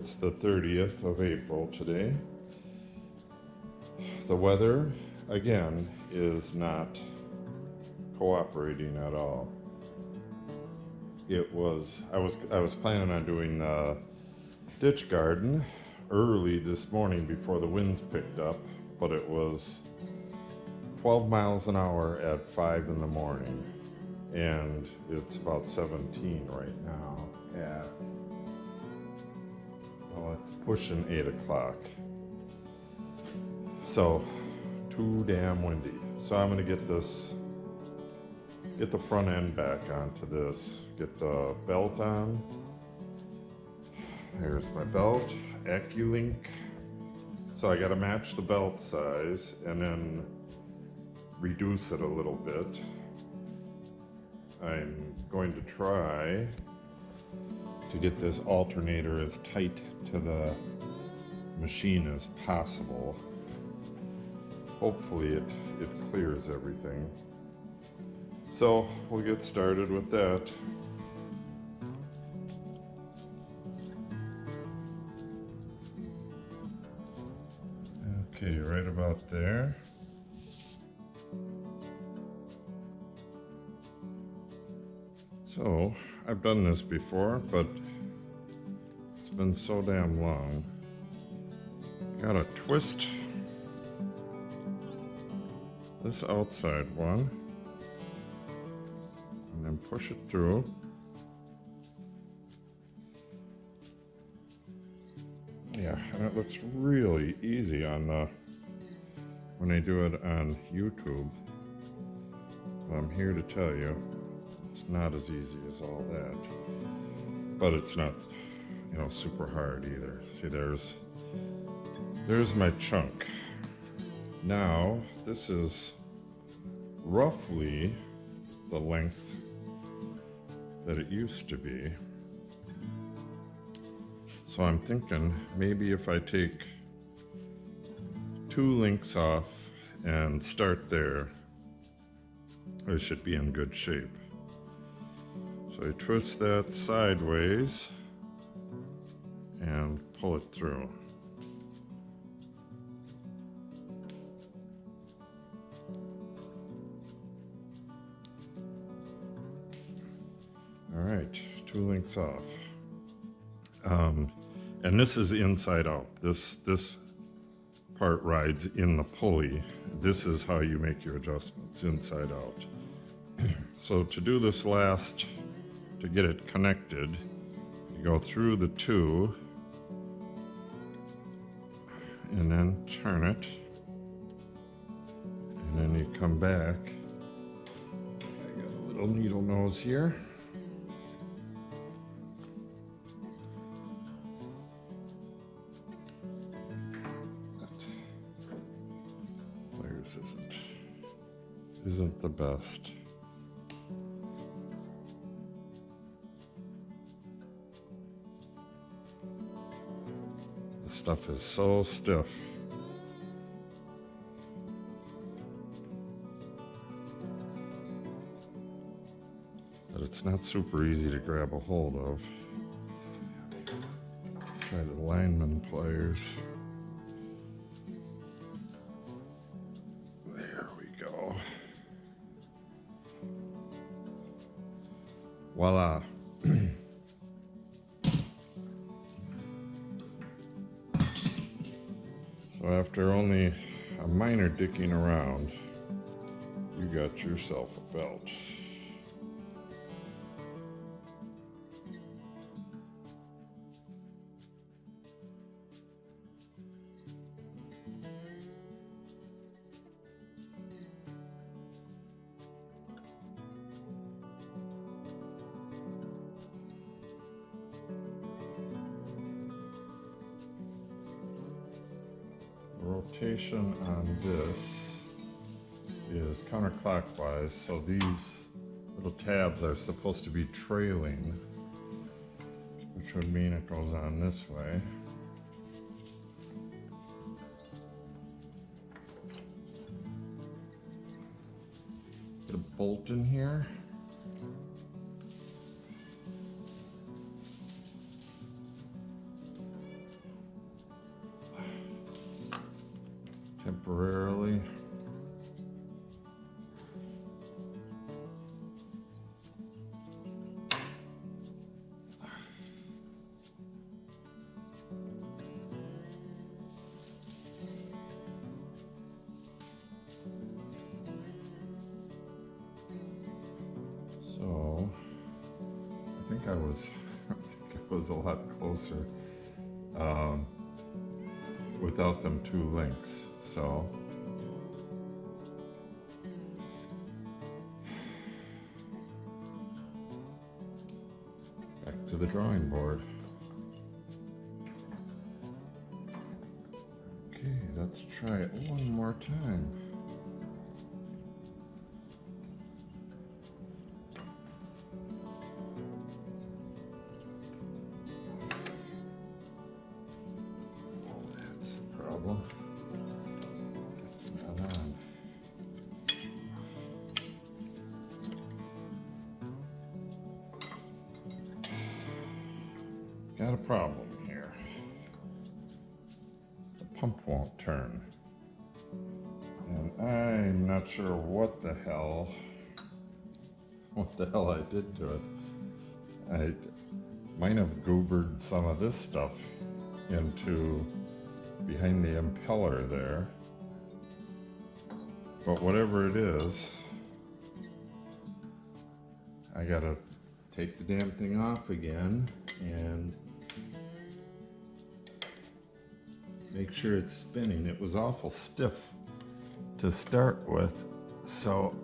It's the 30th of April today. The weather, again, is not cooperating at all. I was planning on doing the ditch garden early this morning before the winds picked up, but it was 12 miles an hour at 5 in the morning, and it's about 17 right now at, well, it's pushing 8 o'clock. So, too damn windy. So I'm gonna get the front end back onto this, get the belt on. Here's my belt, AccuLink. So I gotta match the belt size and then reduce it a little bit. I'm going to try to get this alternator as tight to the machine as possible. Hopefully it clears everything. So we'll get started with that. Okay, right about there. So, I've done this before, but it's been so damn long. Gotta twist this outside one, and then push it through. Yeah, and it looks really easy on when I do it on YouTube. But I'm here to tell you, it's not as easy as all that. But it's not, super hard either. See, there's my chunk. Now, this is roughly the length that it used to be. So I'm thinking maybe if I take 2 links off and start there, I should be in good shape. So I twist that sideways and pull it through. All right, 2 links off. And this is inside out. This part rides in the pulley. This is how you make your adjustments, inside out. So to do this last, to get it connected, you go through the 2 and then turn it, and then you come back. I got a little needle nose here. Pliers isn't the best. This stuff is so stiff. But it's not super easy to grab a hold of. Try the lineman pliers. There we go. Voila. So after only a minor dicking around, you got yourself a belt. Rotation on this is counterclockwise, so these little tabs are supposed to be trailing, which would mean it goes on this way. Get a bolt in here. temporarily. So I think I was a lot closer without them two links. So back to the drawing board. Okay, let's try it one more time. It's not on. Got a problem here. The pump won't turn. And I'm not sure what the hell I did to it. I might have goobered some of this stuff into behind the impeller there, but whatever it is, I gotta take the damn thing off again and make sure it's spinning. It was awful stiff to start with, so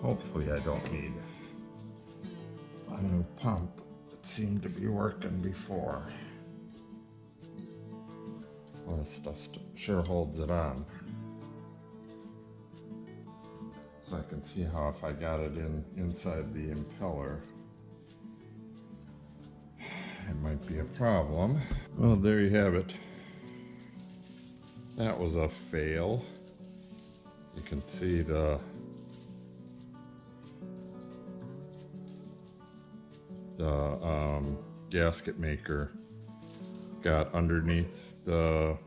hopefully I don't need a new pump. It seemed to be working before. Well, this stuff sure holds it on. So I can see how if I got it inside the impeller, it might be a problem. Well, there you have it. That was a fail. You can see the gasket maker got underneath the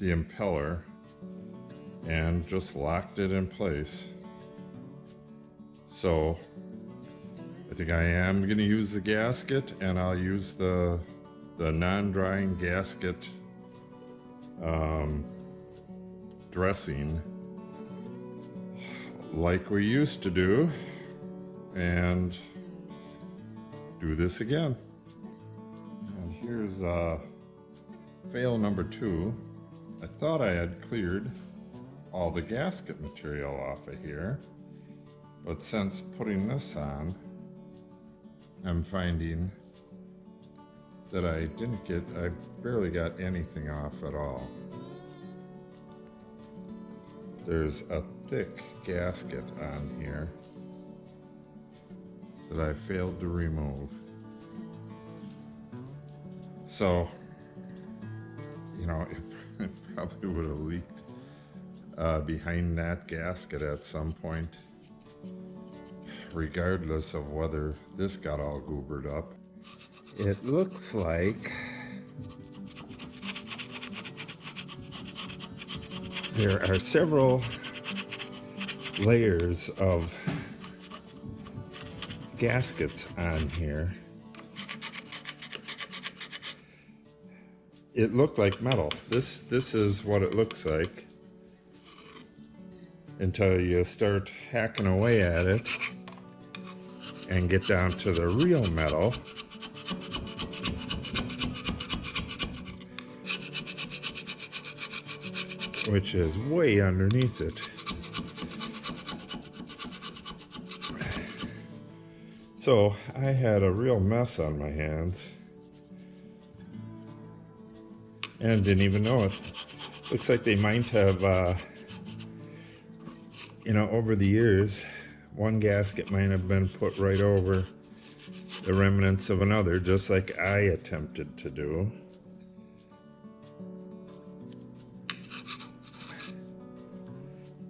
impeller and just locked it in place. So I think I am going to use the gasket, and I'll use the non-drying gasket dressing like we used to do, and do this again. And here's fail number 2. I thought I had cleared all the gasket material off of here, but since putting this on, I'm finding that I barely got anything off at all. There's a thick gasket on here that I failed to remove. So, you know, it probably would have leaked behind that gasket at some point, regardless of whether this got all goobered up. It looks like there are several layers of gaskets on here. It looked like metal. This is what it looks like until you start hacking away at it and get down to the real metal. Which is way underneath it. So I had a real mess on my hands and didn't even know it. Looks like they might have, you know, over the years, one gasket might have been put right over the remnants of another, just like I attempted to do.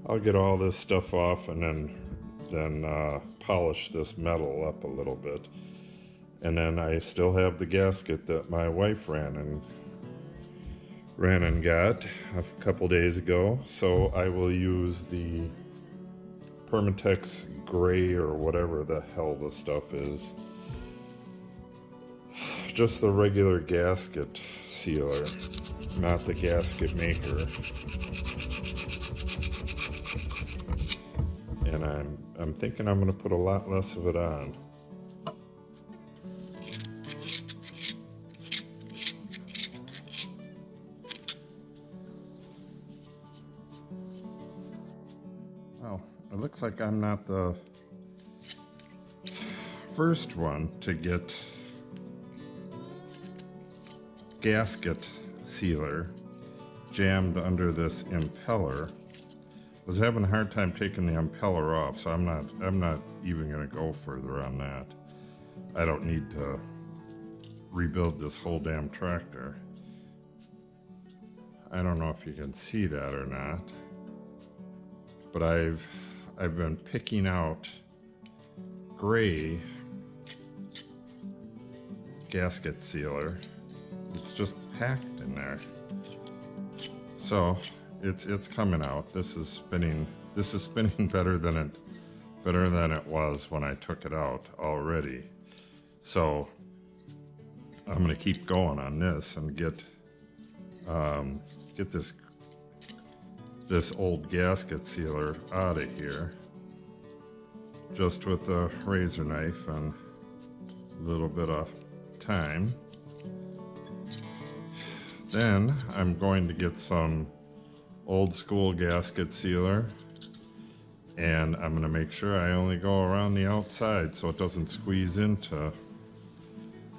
I'll get all this stuff off and then polish this metal up a little bit. And then I still have the gasket that my wife ran and got a couple days ago. So I will use the Permatex gray or whatever the hell this stuff is. Just the regular gasket sealer, not the gasket maker. And I'm thinking I'm gonna put a lot less of it on. Oh, it looks like I'm not the first one to get gasket sealer jammed under this impeller. Was having a hard time taking the impeller off, so I'm not even gonna go further on that. I don't need to rebuild this whole damn tractor. I don't know if you can see that or not, but I've been picking out gray gasket sealer. It's just packed in there. So it's coming out. This is spinning better than it was when I took it out already. So I'm gonna keep going on this and get this old gasket sealer out of here, just with a razor knife and a little bit of time. Then I'm going to get some old school gasket sealer, and I'm going to make sure I only go around the outside so it doesn't squeeze into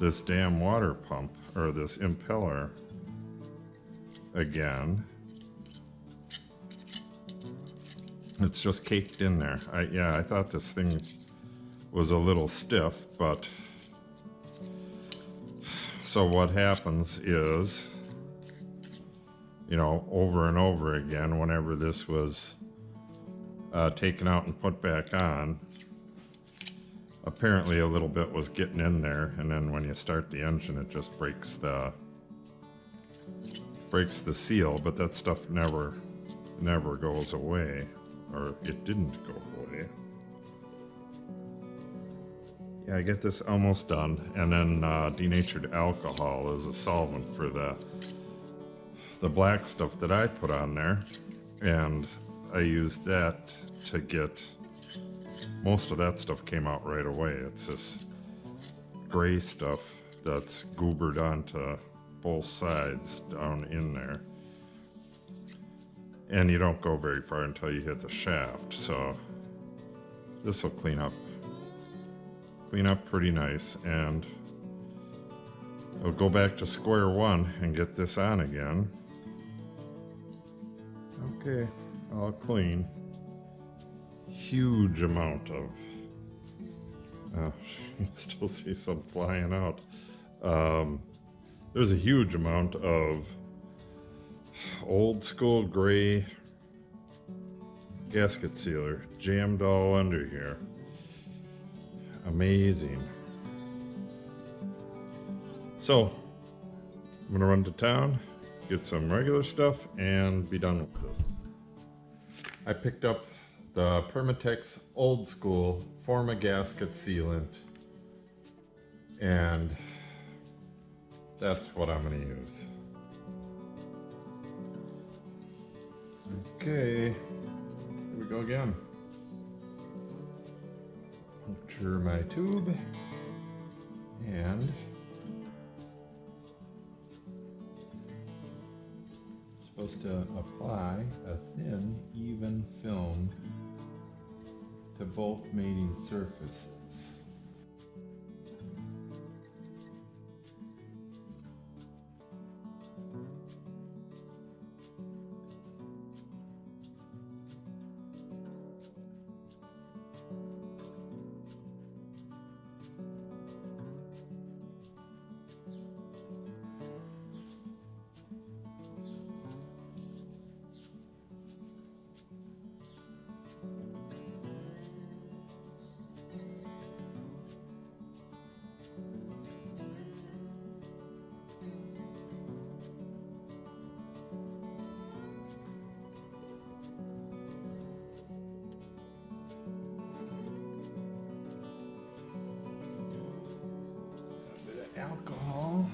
this damn water pump or this impeller again. It's just caked in there. I thought this thing was a little stiff, but so what happens is, you know, over and over again, whenever this was taken out and put back on, apparently a little bit was getting in there, and then when you start the engine, it just breaks the seal. But that stuff never goes away, or it didn't go away. Yeah, I get this almost done, and then denatured alcohol is a solvent for the black stuff that I put on there, and I used that to get most of that stuff came out right away. It's this gray stuff that's goobered onto both sides down in there, and you don't go very far until you hit the shaft. So this will clean up pretty nice, and I'll go back to square one and get this on again. Okay, all clean. Huge amount of, you can still see some flying out. There's a huge amount of old school gray gasket sealer jammed all under here. Amazing. So I'm gonna run to town, get some regular stuff, and be done with this. I picked up the Permatex old school Form-A-Gasket sealant, and that's what I'm gonna use. Okay, here we go again. Puncture my tube, and supposed to apply a thin, even film to both mating surfaces. alcohol.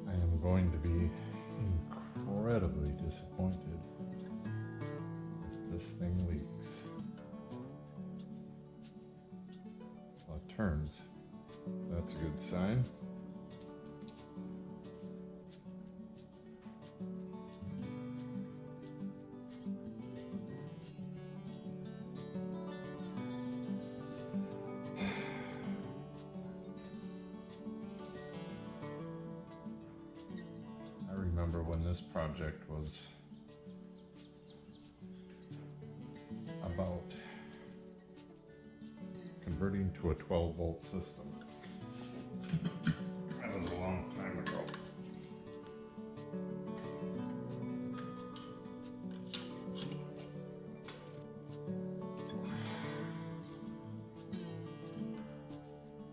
And going to be incredibly disappointed if this thing leaks. Well, it turns. That's a good sign. Remember when this project was about converting to a 12-volt system. That was a long time ago.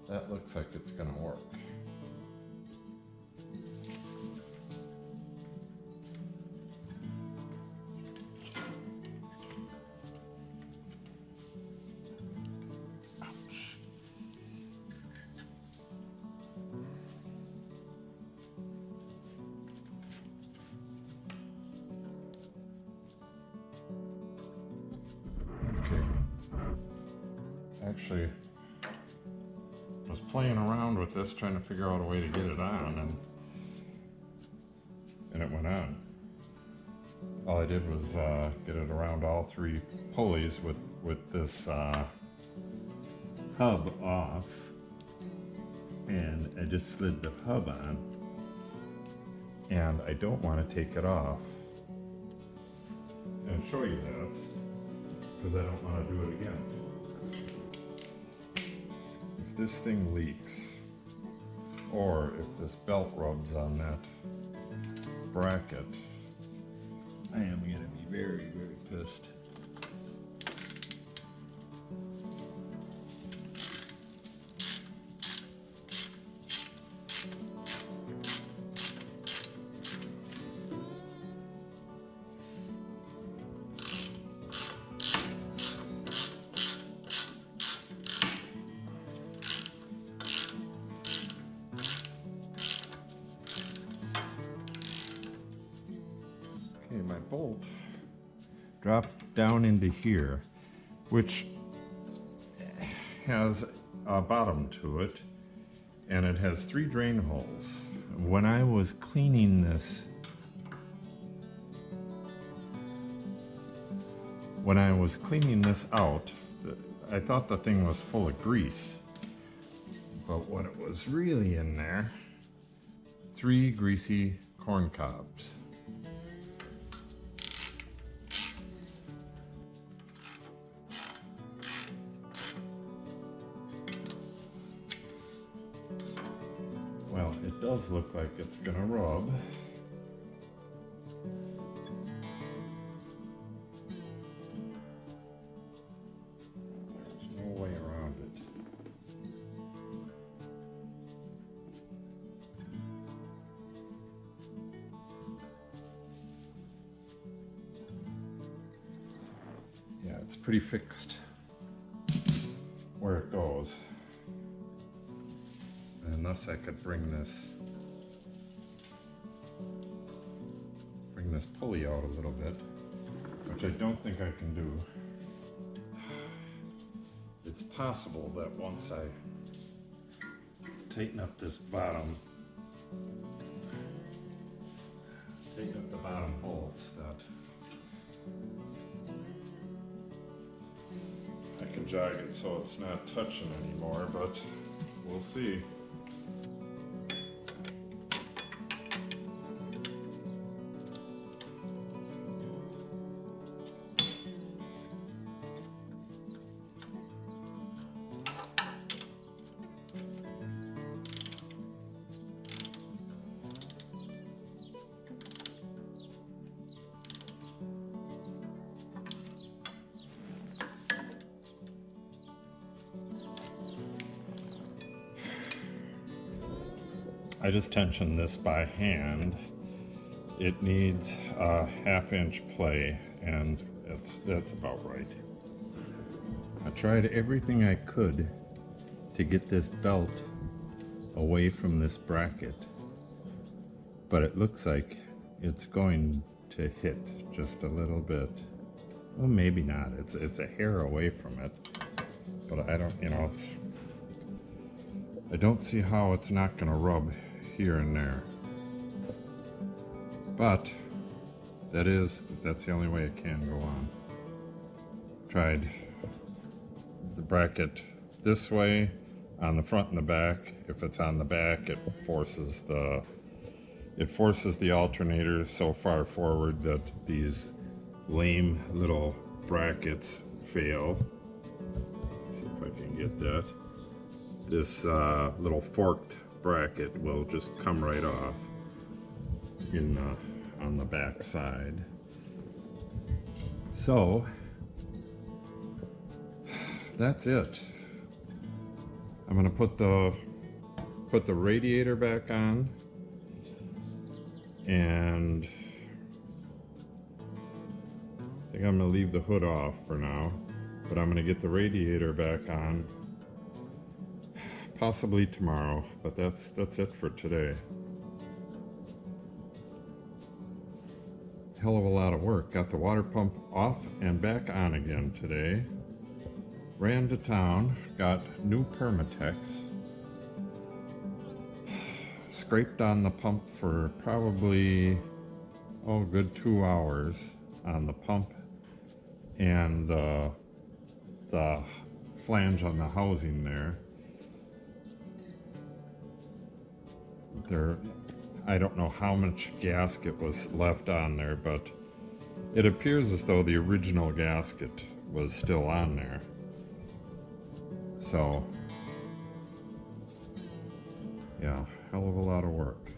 That looks like it's going to work. Actually, was playing around with this, trying to figure out a way to get it on, and it went on. All I did was get it around all three pulleys with this hub off, and I just slid the hub on, and I don't want to take it off and show you that because I don't want to do it again. If this thing leaks, or if this belt rubs on that bracket, I am going to be very, very pissed. Okay, my bolt dropped down into here, which has a bottom to it, and it has 3 drain holes. When I was cleaning this, out, I thought the thing was full of grease, but what it was really in there, 3 greasy corn cobs. Well, it does look like it's gonna rub. There's no way around it. Yeah, it's pretty fixed where it goes. Unless I could bring this pulley out a little bit, which I don't think I can do. It's possible that once I tighten up this bottom, bolts, that I can jog it so it's not touching anymore, but we'll see. I just tensioned this by hand. It needs a 1/2 inch play, and that's about right. I tried everything I could to get this belt away from this bracket, but it looks like it's going to hit just a little bit. Well, maybe not. It's a hair away from it, but I don't, I don't see how it's not gonna rub here and there. But that's the only way it can go on. Tried the bracket this way on the front and the back. If it's on the back, it forces the alternator so far forward that these lame little brackets fail. Let's see if I can get that. This little forked bracket will just come right off on the back side. So that's it. I'm gonna put the radiator back on, and I think I'm gonna leave the hood off for now, but I'm gonna get the radiator back on possibly tomorrow, but that's it for today. Hell of a lot of work. Got the water pump off and back on again today. Ran to town, got new Permatex. Scraped on the pump for probably, a good 2 hours on the pump and the flange on the housing there. I don't know how much gasket was left on there, but it appears as though the original gasket was still on there. So, yeah, hell of a lot of work.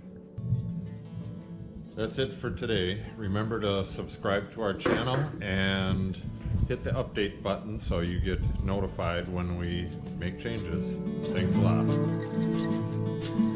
That's it for today. Remember to subscribe to our channel and hit the update button so you get notified when we make changes. Thanks a lot.